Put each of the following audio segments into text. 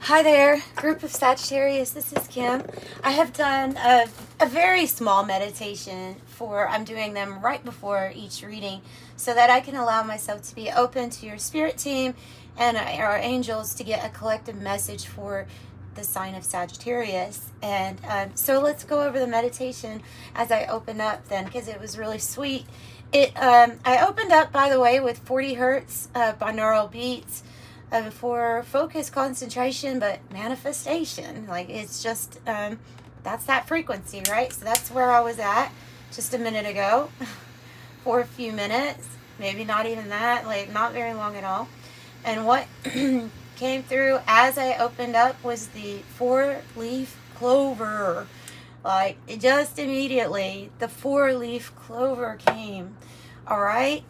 Hi there, group of Sagittarius. This is Kim. I have done a very small meditation I'm doing them right before each reading so that I can allow myself to be open to your spirit team and our angels to get a collective message for the sign of Sagittarius. And so let's go over the meditation as I open up then, because it was really sweet. I opened up, by the way, with 40 hertz binaural beats. For focus, concentration, but manifestation. Like, it's just, that's that frequency, right? So that's where I was at just a minute ago for a few minutes, maybe not even that, like not very long at all. And what came through as I opened up was the 4-leaf clover. Like, just immediately, the 4-leaf clover came, all right?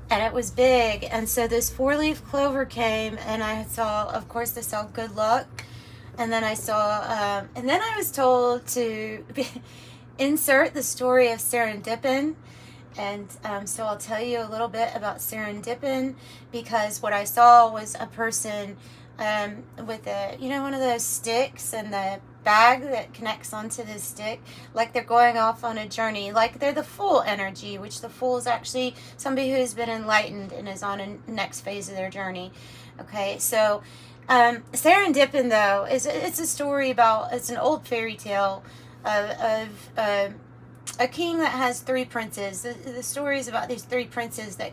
And it was big. And so this 4-leaf clover came, and I saw, of course, I saw good luck. And then I saw, and then I was told to insert the story of Serendipity. And so I'll tell you a little bit about Serendipity, because what I saw was a person with one of those sticks, and the bag that connects onto this stick, like they're going off on a journey, like they're the Fool energy, which the Fool is actually somebody who's been enlightened and is on a next phase of their journey. Okay, so Serendipity, though, it's a story about, it's an old fairy tale of a king that has 3 princes. The story is about these 3 princes that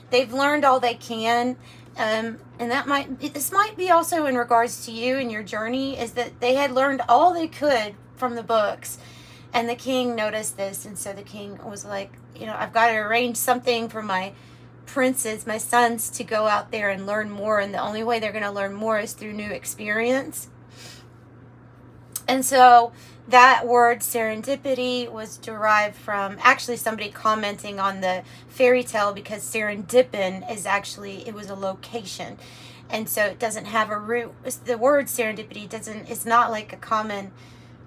they've learned all they can. And this might be also in regards to you and your journey, is that they had learned all they could from the books, and the king noticed this, and so the king was like, I've got to arrange something for my princes, my sons, to go out there and learn more, and the only way they're going to learn more is through new experience. And so that word serendipity was derived from actually somebody commenting on the fairy tale, because serendipity is actually, it was a location. And so it doesn't have a root. The word serendipity it's not like a common,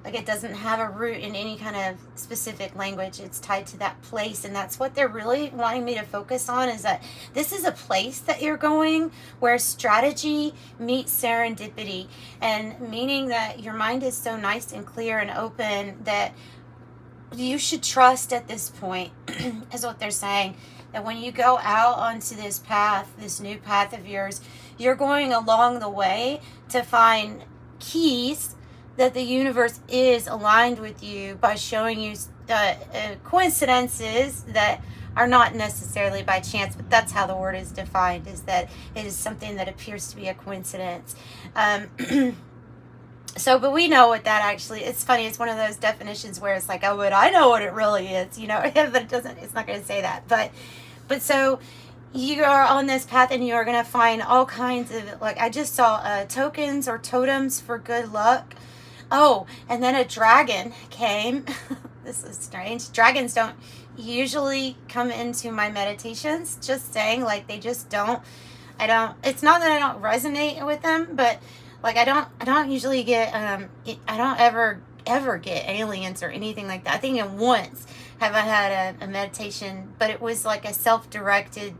like it doesn't have a root in any kind of specific language. It's tied to that place. And that's what they're really wanting me to focus on, is that this is a place that you're going where strategy meets serendipity, and meaning that your mind is so nice and clear and open that you should trust at this point is what they're saying. That when you go out onto this path, this new path of yours, you're going along the way to find keys that the universe is aligned with you by showing you coincidences that are not necessarily by chance, but that's how the word is defined, is that it is something that appears to be a coincidence. But we know what that actually, it's funny, it's one of those definitions where it's like, oh, but I know what it really is, but it's not going to say that. But so you are on this path, and you are going to find all kinds of, like, I just saw tokens or totems for good luck. Oh, and then a dragon came. This is strange. Dragons don't usually come into my meditations, just saying, like, they just don't. It's not that I don't resonate with them, but like I don't usually get I don't ever get aliens or anything like that. I think once have I had a meditation, but it was like a self-directed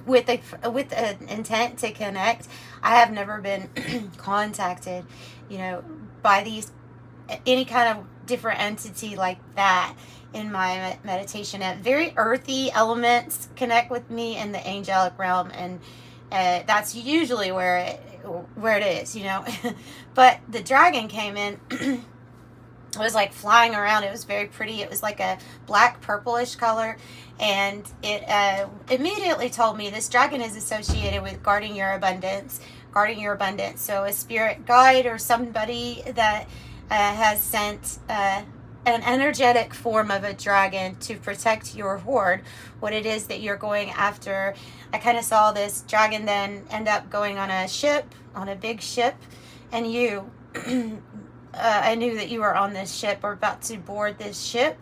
with an intent to connect. I have never been contacted, by any kind of different entity like that in my meditation. And very earthy elements connect with me in the angelic realm, and that's usually where it is, But the dragon came in. It was like flying around. It was very pretty. It was like a black purplish color, and it immediately told me this dragon is associated with guarding your abundance. So a spirit guide or somebody that has sent an energetic form of a dragon to protect your hoard, what it is that you're going after. I kind of saw this dragon then end up going on a big ship, and you I knew that you were on this ship or about to board this ship.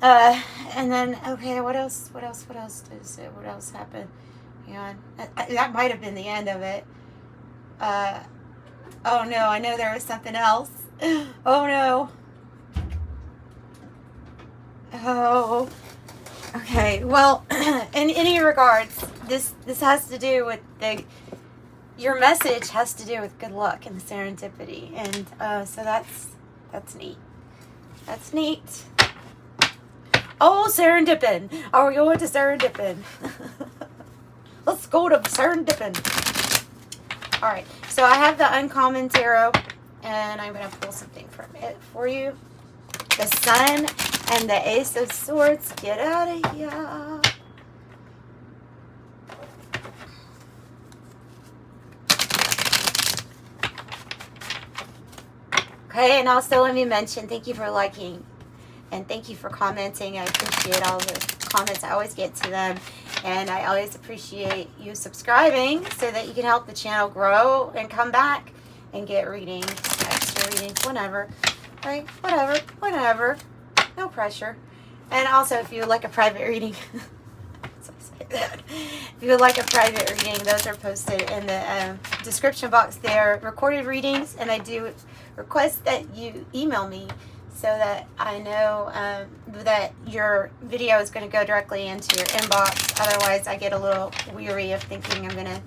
And then, okay, what else happened? Hang on. That might have been the end of it. Oh no, I know there was something else. Oh no. Oh, okay. Well, in any regards, this has to do with your message has to do with good luck and serendipity. And so that's neat. That's neat. Oh, Serendipin. Are we going to Serendipin? Let's go to Serendipin. All right. So I have the Uncommon Tarot, and I'm going to pull something from it for you. The Sun and the Ace of Swords. Get out of here. Okay, and also let me mention, thank you for liking and thank you for commenting. I appreciate all the comments. I always get to them, and I always appreciate you subscribing so that you can help the channel grow and come back and get readings, extra readings, whenever, right? Whenever, no pressure. And also, if you would like a private reading, if you would like a private reading, those are posted in the description box. They're recorded readings, and I do request that you email me so that I know that your video is going to go directly into your inbox. Otherwise, I get a little weary of thinking I'm going to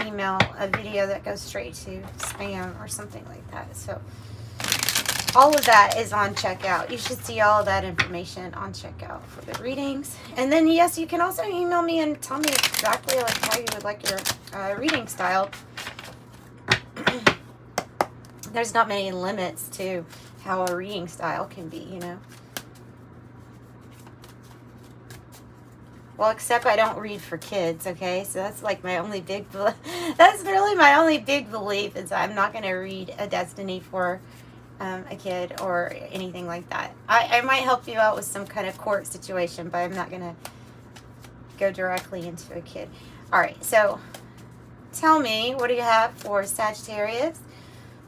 email a video that goes straight to spam or something like that. So all of that is on checkout. You should see all of that information on checkout for the readings. And then, yes, you can also email me and tell me exactly like how you would like your reading style. There's not many limits to how a reading style can be, you know. Well, except I don't read for kids, okay? So that's like my only big, that's really my only big belief, is I'm not going to read a destiny for a kid or anything like that. I might help you out with some kind of court situation, but I'm not going to go directly into a kid. All right, so tell me, what do you have for Sagittarius?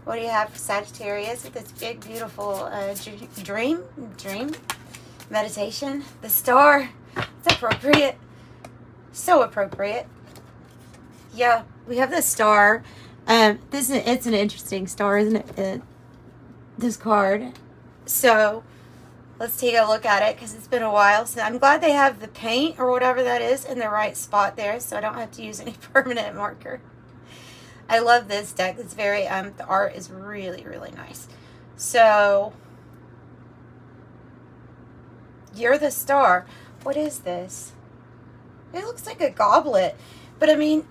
What do you have for Sagittarius with this big, beautiful dream meditation? The star. It's appropriate. So appropriate. Yeah, we have the star. It's an interesting star, isn't it? This card. So let's take a look at it, because it's been a while. So I'm glad they have the paint or whatever that is in the right spot there, so I don't have to use any permanent marker. I love this deck. It's very, the art is really, really nice. So, you're the star. What is this? It looks like a goblet. But, I mean,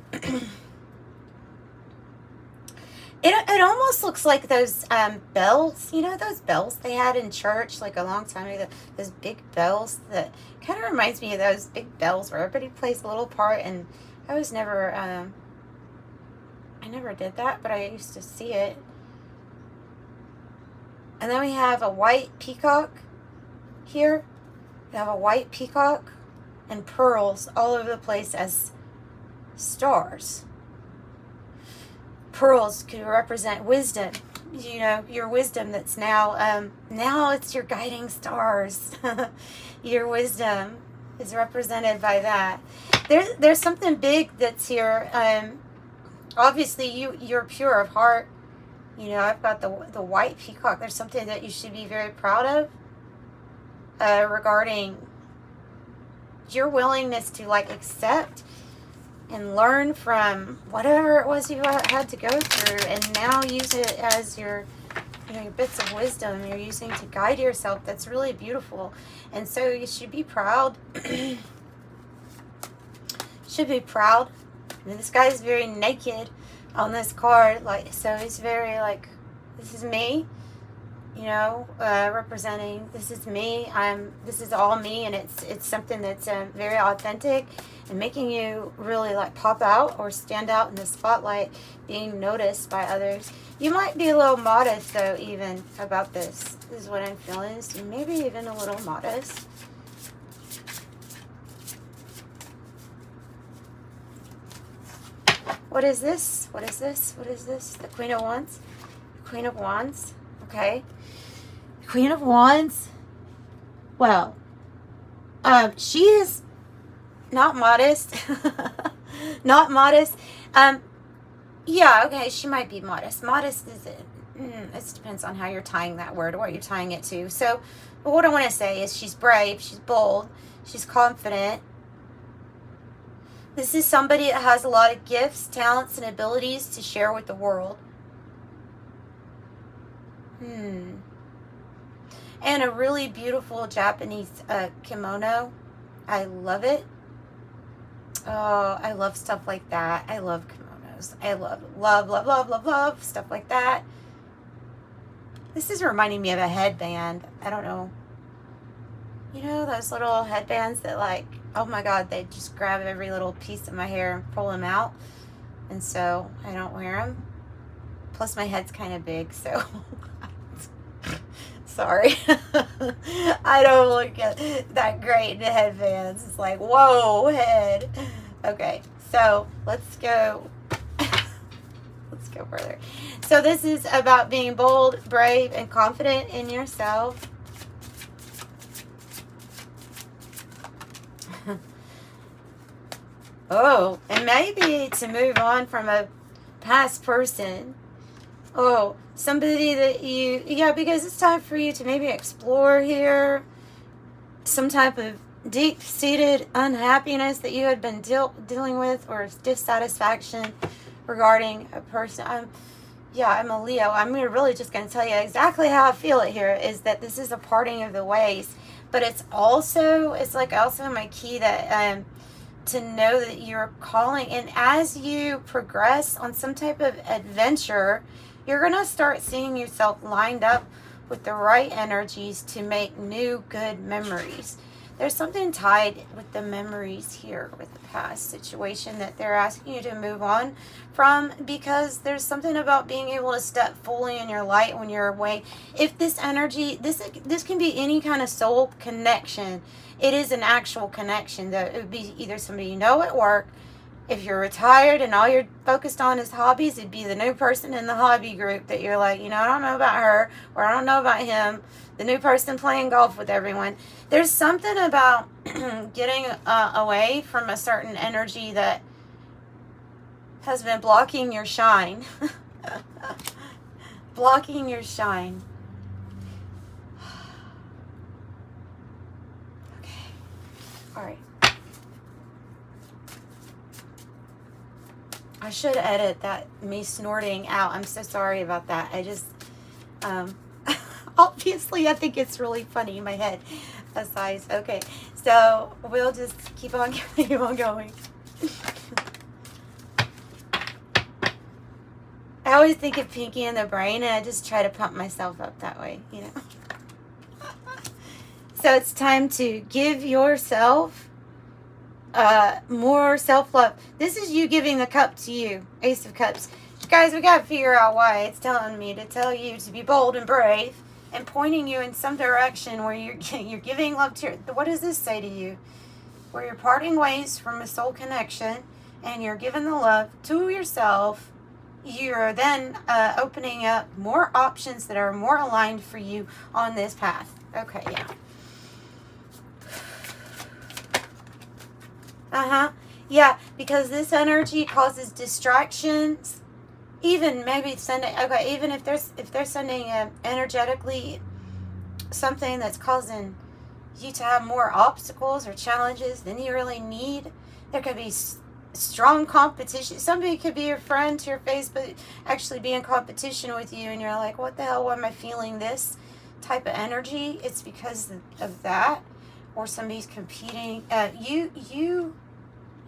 it almost looks like those bells. You know, those bells they had in church like a long time ago. Those big bells that kind of reminds me of those big bells where everybody plays a little part. And I was never... I never did that, but I used to see it. And then we have a white peacock here. We have a white peacock and pearls all over the place as stars. Pearls could represent wisdom. You know, your wisdom that's now it's your guiding stars. Your wisdom is represented by that. There's something big that's here. Obviously, you're pure of heart. You know, I've got the white peacock. There's something that you should be very proud of regarding your willingness to, like, accept and learn from whatever it was you had to go through, and now use it as your, you know, your bits of wisdom you're using to guide yourself. That's really beautiful. And so you should be proud. Should be proud. And this guy is very naked on this card, like, so he's very like, this is me, you know, representing, this is me, this is all me, and it's something that's very authentic and making you really like pop out or stand out in the spotlight, being noticed by others. You might be a little modest though, even about this. This is what I'm feeling, is maybe even a little modest. What is this? What is this? What is this? The Queen of Wands? The Queen of Wands. Okay. Queen of Wands. Well, she is not modest. Not modest. Yeah, okay, she might be modest. Modest is it? It depends on how you're tying that word, or what you're tying it to. So, but what I want to say is she's brave, she's bold, she's confident. This is somebody that has a lot of gifts, talents, and abilities to share with the world. And a really beautiful Japanese kimono. I love it. Oh, I love stuff like that. I love kimonos. I love stuff like that. This is reminding me of a headband. I don't know. You know, those little headbands that, like, oh my God, they just grab every little piece of my hair and pull them out. And so I don't wear them. Plus my head's kind of big, so sorry. I don't look that great in the headbands. It's like, whoa, head. Okay, so let's go. Let's go further. So this is about being bold, brave, and confident in yourself. Oh, and maybe to move on from a past person. Oh, somebody that you, yeah, because it's time for you to maybe explore here some type of deep-seated unhappiness that you had been dealing with, or dissatisfaction regarding a person. I'm a Leo. I'm really just going to tell you exactly how I feel it here, is that this is a parting of the ways. But it's also my key that to know that you're calling, and as you progress on some type of adventure, you're going to start seeing yourself lined up with the right energies to make new good memories. There's something tied with the memories here with the past situation that they're asking you to move on from, because there's something about being able to step fully in your light when you're away. If this energy, this can be any kind of soul connection. It is an actual connection. It would be either somebody you know at work. If you're retired and all you're focused on is hobbies, it'd be the new person in the hobby group that you're like, you know, I don't know about her, or I don't know about him. The new person playing golf with everyone. There's something about getting away from a certain energy that has been blocking your shine. Blocking your shine. Okay. All right. I should edit that, me snorting out. I'm so sorry about that. I just, obviously, I think it's really funny in my head. Aside. Okay, so we'll just keep on going. I always think of Pinky and the Brain, and I just try to pump myself up that way, you know. So it's time to give yourself more self-love. This is you giving the cup to you. Ace of Cups. Guys, we got to figure out why it's telling me to tell you to be bold and brave, and pointing you in some direction where you're giving love to what does this say to you? Where you're parting ways from a soul connection, and you're giving the love to yourself. You're then opening up more options that are more aligned for you on this path. Okay, yeah. Yeah, because this energy causes distractions. Even maybe sending, okay, even if they're sending energetically something that's causing you to have more obstacles or challenges than you really need. There could be strong competition. Somebody could be your friend to your face, but actually be in competition with you, and you're like, what the hell, why am I feeling this type of energy? It's because of that. Or somebody's competing. You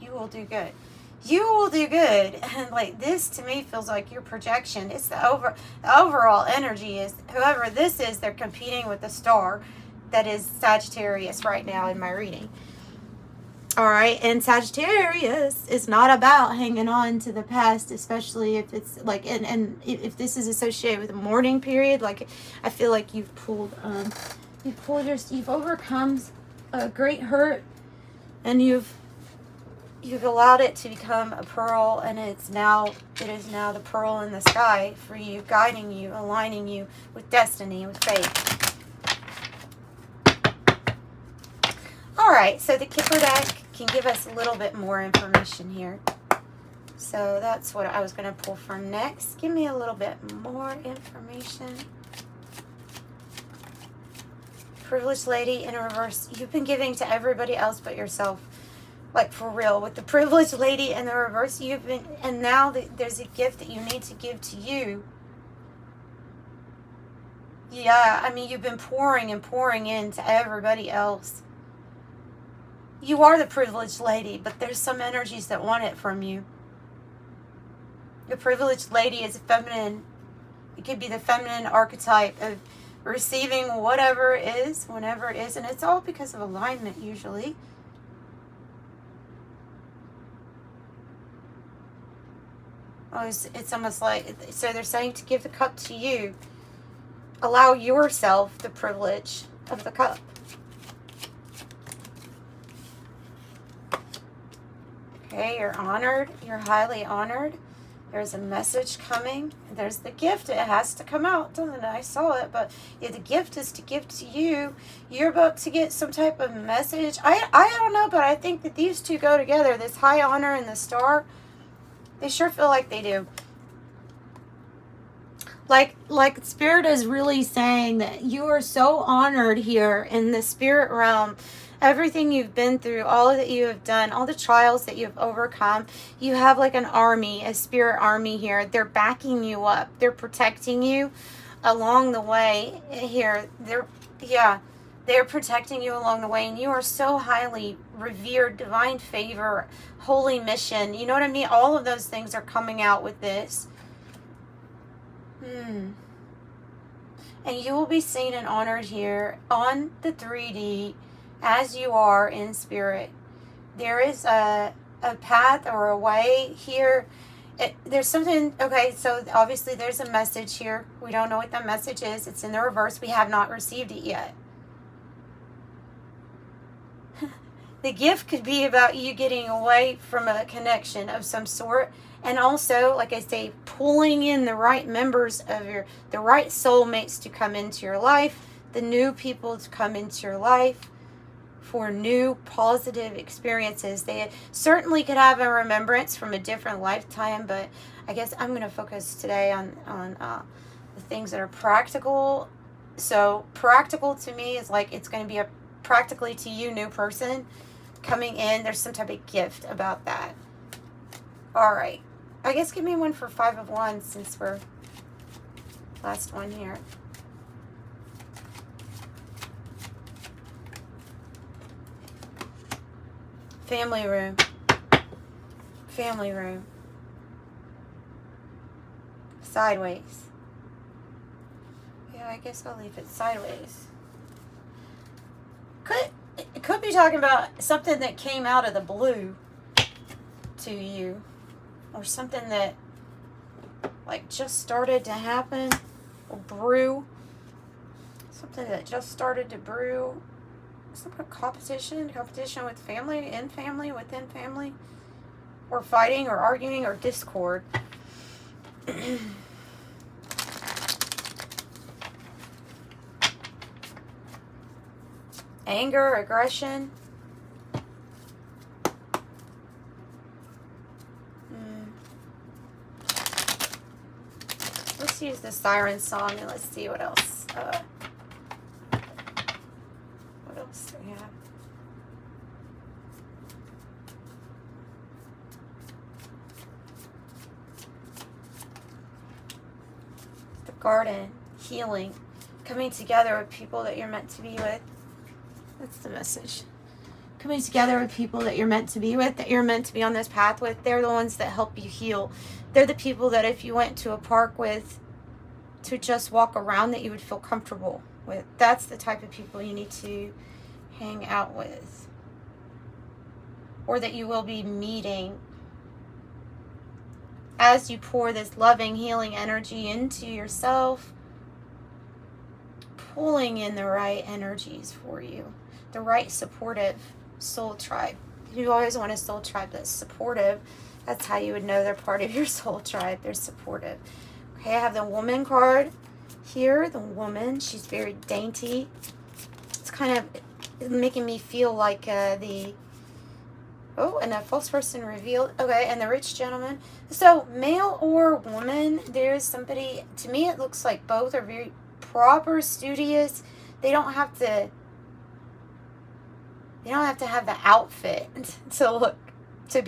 will do good. You will do good. And like this to me feels like your projection. It's the overall energy is whoever this is, they're competing with the star that is Sagittarius right now in my reading. All right, and Sagittarius is not about hanging on to the past, especially if it's like, and if this is associated with a mourning period. Like, I feel like you've overcome a great hurt, and you've allowed it to become a pearl, and it is now the pearl in the sky for you, guiding you, aligning you with destiny, with faith. All right, so the Kipper Deck can give us a little bit more information here. So that's what I was going to pull from next. Give me a little bit more information. Privileged Lady in reverse. You've been giving to everybody else but yourself. Like, for real, with the privileged lady in the reverse, you've been, and now there's a gift that you need to give to you. Yeah, I mean, you've been pouring and pouring into everybody else. You are the privileged lady, but there's some energies that want it from you. The privileged lady is feminine. It could be the feminine archetype of receiving whatever it is, whenever it is, and it's all because of alignment, usually. Oh, it's almost like, so they're saying to give the cup to you. Allow yourself the privilege of the cup. Okay, you're honored. You're highly honored. There's a message coming. There's the gift. It has to come out, doesn't it? I saw it, but yeah, the gift is to give to you. You're about to get some type of message. I don't know, but I think that these two go together. This high honor and the star, they sure feel like they do. Like Spirit is really saying that you are so honored here in the spirit realm. Everything you've been through, all that you have done, all the trials that you've overcome, you have like an army, a spirit army here. They're backing you up. They're protecting you along the way here. They're protecting you along the way, and you are so highly revered, divine favor, holy mission. You know what I mean? All of those things are coming out with this. And you will be seen and honored here on the 3D as you are in spirit. There is a path or a way here. There's something, okay, so obviously there's a message here. We don't know what that message is. It's in the reverse. We have not received it yet. The gift could be about you getting away from a connection of some sort. And also, like I say, pulling in the right members of the right soulmates to come into your life, the new people to come into your life for new positive experiences. They certainly could have a remembrance from a different lifetime, but I guess I'm going to focus today on the things that are practical. So practical to me is like it's going to be a practically to you new person coming in. There's some type of gift about that. All right. I guess give me one for 5 of Wands since we're last one here. Family room. Family room. Sideways. Yeah, I guess I'll leave it sideways. It could be talking about something that came out of the blue to you. Or something that like just started to happen or brew. Something that just started to brew. Some kind of competition with family, in family, within family. Or fighting or arguing or discord. Anger, aggression. Let's use the Siren song and let's see what else. What else do we have? The garden, healing, coming together with people that you're meant to be with. That's the message. Coming together with people that you're meant to be with, that you're meant to be on this path with. They're the ones that help you heal. They're the people that if you went to a park with to just walk around, that you would feel comfortable with. That's the type of people you need to hang out with. Or that you will be meeting as you pour this loving, healing energy into yourself. Pulling in the right energies for you. The right supportive soul tribe. You always want a soul tribe that's supportive. That's how you would know they're part of your soul tribe. They're supportive. Okay, I have the woman card here. The woman, she's very dainty. It's kind of making me feel like and a false person revealed. Okay, and the rich gentleman. So, male or woman, there's somebody, to me it looks like both are very proper, studious. They don't have to You don't have to have the outfit to look, to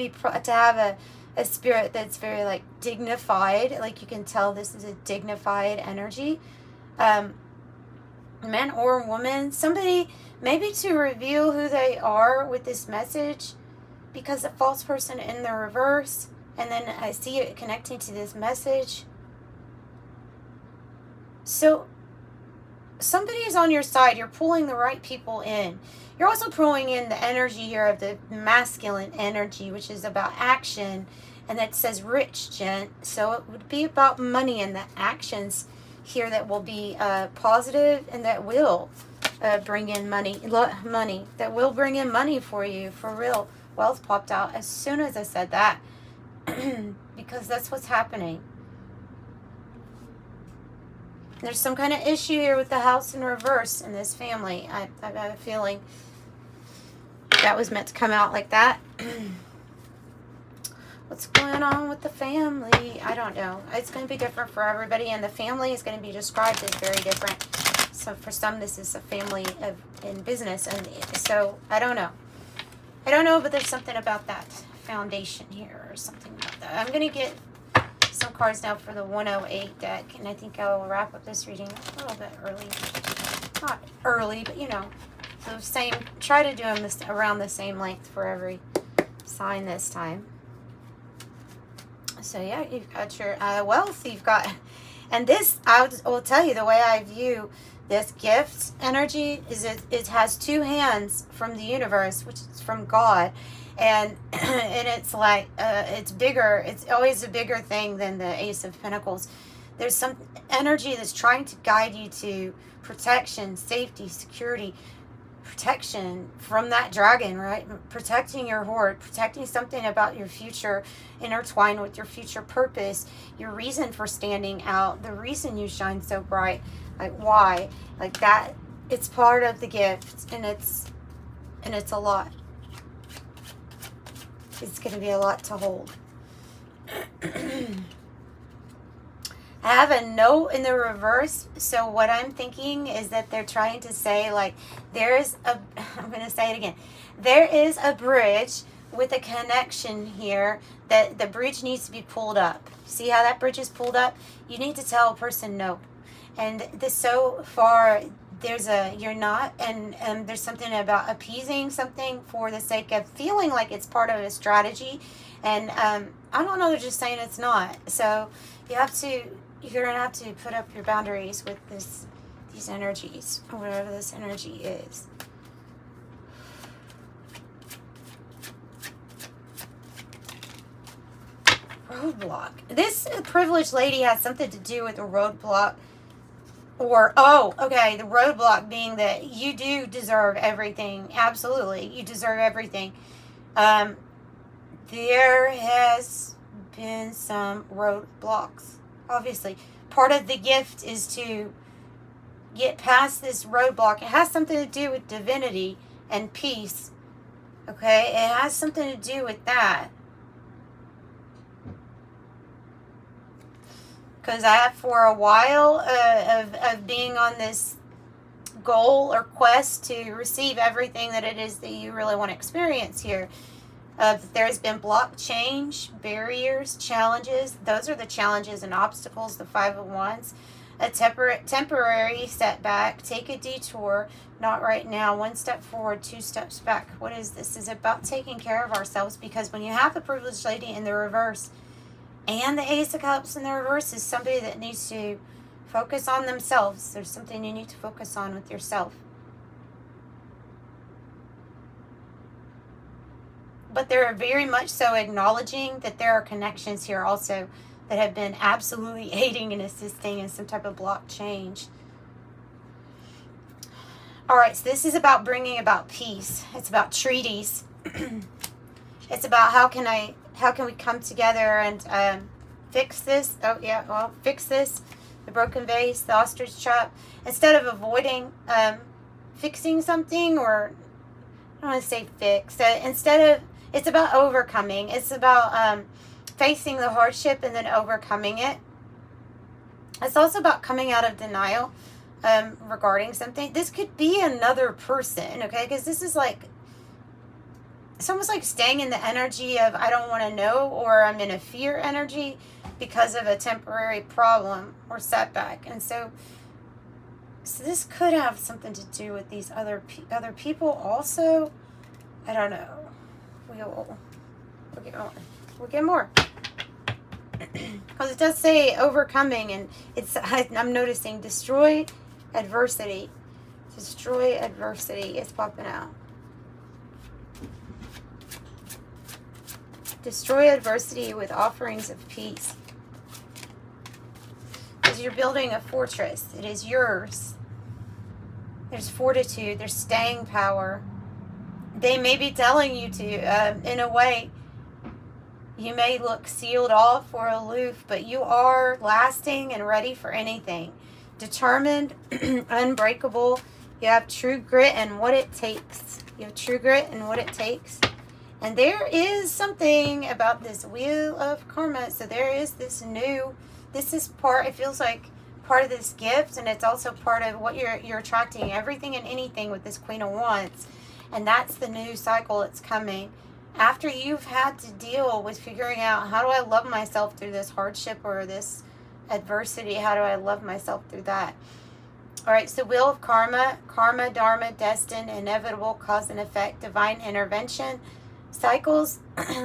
have a spirit that's very like dignified. Like you can tell this is a dignified energy. Man or woman, somebody maybe to reveal who they are with this message, because the false person in the reverse, and then I see it connecting to this message. So somebody is on your side. You're pulling the right people in. You're also pulling in the energy here of the masculine energy, which is about action, and that says rich, gent. So it would be about money and the actions here that will be positive and that will bring in money. Money that will bring in money for you, for real. Wealth popped out as soon as I said that, because that's what's happening. There's some kind of issue here with the house in reverse in this family. I have a feeling that was meant to come out like that. What's going on with the family? I don't know. It's going to be different for everybody, and the family is going to be described as very different. So for some, this is a family in business, and so I don't know. I don't know, but there's something about that foundation here, or something about that. I'm going to get some cards now for the 108 deck, and I think I'll wrap up this reading a little bit early. Not early, but you know, so same. Try to do them around the same length for every sign this time. So yeah, you've got your wealth. You've got, and this I will tell you the way I view this gift energy is it has two hands from the universe, which is from God. And it's like, it's bigger. It's always a bigger thing than the Ace of Pentacles. There's some energy that's trying to guide you to protection, safety, security, protection from that dragon, right? Protecting your hoard, protecting something about your future, intertwined with your future purpose, your reason for standing out, the reason you shine so bright. Like, why? Like that, it's part of the gift, and it's a lot. It's going to be a lot to hold. I have a note in the reverse. So what I'm thinking is that they're trying to say, like, I'm going to say it again. There is a bridge with a connection here that the bridge needs to be pulled up. See how that bridge is pulled up? You need to tell a person no. And this, so far, you're not, and there's something about appeasing something for the sake of feeling like it's part of a strategy, and I don't know, they're just saying it's not. So you're gonna have to put up your boundaries with these energies, or whatever this energy is. Roadblock. This privileged lady has something to do with a roadblock. Or, the roadblock being that you do deserve everything. Absolutely. You deserve everything. There has been some roadblocks. Obviously. Part of the gift is to get past this roadblock. It has something to do with divinity and peace. Okay? It has something to do with that. Because I have, for a while of being on this goal or quest to receive everything that it is that you really want to experience here. There's been block change, barriers, challenges. Those are the challenges and obstacles, the 5 of Wands. A temporary setback. Take a detour. Not right now. 1 step forward, 2 steps back. What is this? This is about taking care of ourselves, because when you have the privileged lady in the reverse, and the Ace of Cups in the reverse is somebody that needs to focus on themselves. There's something you need to focus on with yourself. But they're very much so acknowledging that there are connections here also that have been absolutely aiding and assisting in some type of block change. All right, so this is about bringing about peace. It's about treaties. It's about how can we come together and fix this? Fix this. The broken vase, the ostrich trap. Instead of avoiding fixing something, or I don't want to say fix. It's about overcoming. It's about facing the hardship and then overcoming it. It's also about coming out of denial regarding something. This could be another person, okay? Because this is like, it's almost like staying in the energy of I don't want to know, or I'm in a fear energy because of a temporary problem or setback. And so this could have something to do with these other people also. I don't know. We'll get more. Because it does say overcoming, and I'm noticing destroy adversity. Destroy adversity is popping out. Destroy adversity with offerings of peace. Because you're building a fortress. It is yours. There's fortitude. There's staying power. They may be telling you to, in a way, you may look sealed off or aloof, but you are lasting and ready for anything. Determined, unbreakable. You have true grit and what it takes. You have true grit and what it takes. And there is something about this wheel of karma. So there is this is part, it feels like part of this gift, and it's also part of what you're attracting, everything and anything with this Queen of Wands. And that's the new cycle that's coming. After you've had to deal with figuring out, how do I love myself through this hardship or this adversity? How do I love myself through that? All right, so wheel of karma, karma, dharma, destined, inevitable, cause and effect, divine intervention, cycles,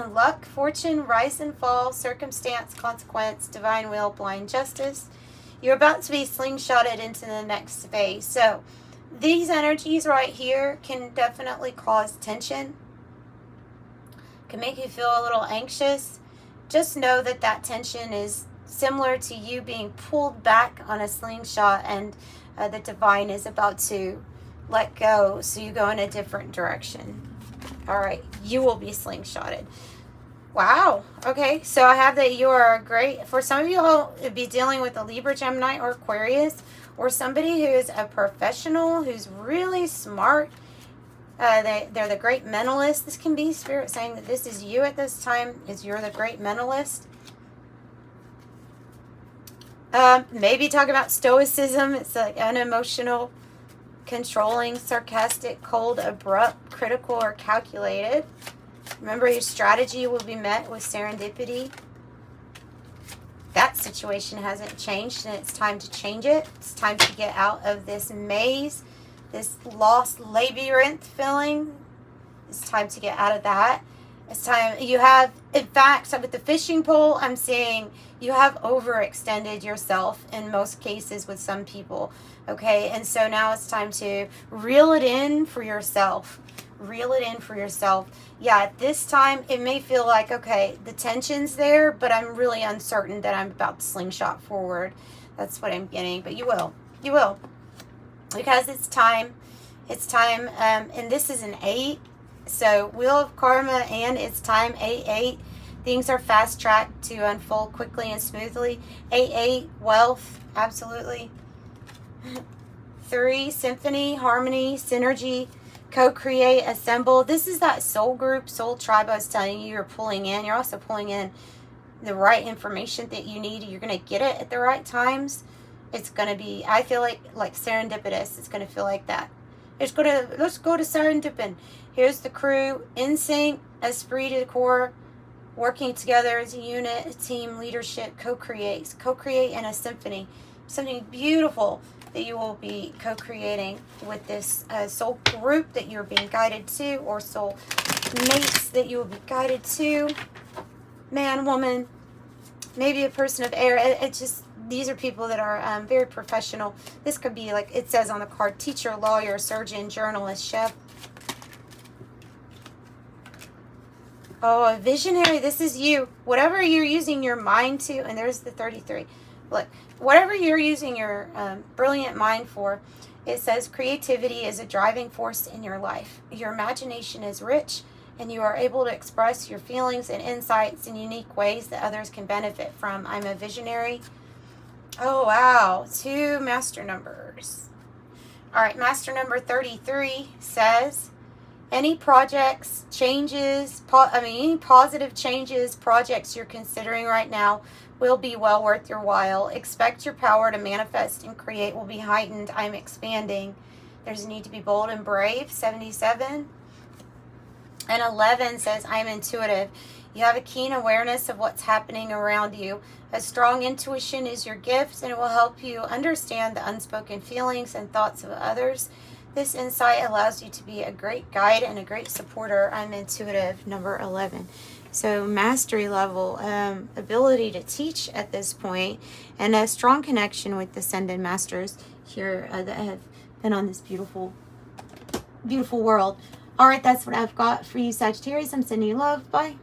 luck, fortune, rise and fall, circumstance, consequence, divine will, blind justice. You're about to be slingshotted into the next phase. So these energies right here can definitely cause tension, can make you feel a little anxious. Just know that that tension is similar to you being pulled back on a slingshot, and the divine is about to let go, so you go in a different direction. All right, you will be slingshotted. Wow. Okay, so I have that you are great. For some of you, I'll be dealing with a Libra, Gemini, or Aquarius, or somebody who is a professional, who's really smart. They're the great mentalist. This can be Spirit saying that this is you at this time, is you're the great mentalist. Maybe talk about stoicism. It's like unemotional, controlling, sarcastic, cold, abrupt, critical, or calculated. Remember, your strategy will be met with serendipity. That situation hasn't changed, and it's time to change it. It's time to get out of this maze, this lost labyrinth feeling. It's time to get out of that. It's time. You have, in fact, with the fishing pole, I'm saying you have overextended yourself in most cases with some people. Okay, and so now it's time to reel it in for yourself. Reel it in for yourself. Yeah, at this time, it may feel like, okay, the tension's there, but I'm really uncertain that I'm about to slingshot forward. That's what I'm getting, but you will. You will. Because it's time. It's time, and this is an 8. So, Wheel of Karma, and it's time, 8-8. Things are fast-tracked to unfold quickly and smoothly. 8-8, wealth, absolutely. 3, symphony, harmony, synergy, co-create, assemble. This is that soul group, soul tribe I was telling you you're pulling in. You're also pulling in the right information that you need. You're going to get it at the right times. It's going to be, I feel like serendipitous. It's going to feel like that. Let's go to serendipity. Here's the crew, in sync, esprit de corps, working together as a unit, a team, leadership, co-create in a symphony. Something beautiful that you will be co-creating with this soul group that you're being guided to, or soul mates that you will be guided to. Man, woman, maybe a person of air. It's just, these are people that are very professional. This could be, like it says on the card, teacher, lawyer, surgeon, journalist, chef. Oh, a visionary. This is you. Whatever you're using your mind to, and there's the 33. Look, whatever you're using your brilliant mind for, it says creativity is a driving force in your life. Your imagination is rich, and you are able to express your feelings and insights in unique ways that others can benefit from. I'm a visionary. Oh, wow. 2 master numbers. All right, master number 33 says, any projects, changes, any positive changes, projects you're considering right now will be well worth your while. Expect your power to manifest and create will be heightened. I'm expanding. There's a need to be bold and brave. 77. And 11 says, I'm intuitive. You have a keen awareness of what's happening around you. A strong intuition is your gift, and it will help you understand the unspoken feelings and thoughts of others. This insight allows you to be a great guide and a great supporter. I'm intuitive, number 11. So mastery level, ability to teach at this point, and a strong connection with Ascended Masters here that have been on this beautiful, beautiful world. All right, that's what I've got for you, Sagittarius. I'm sending you love. Bye.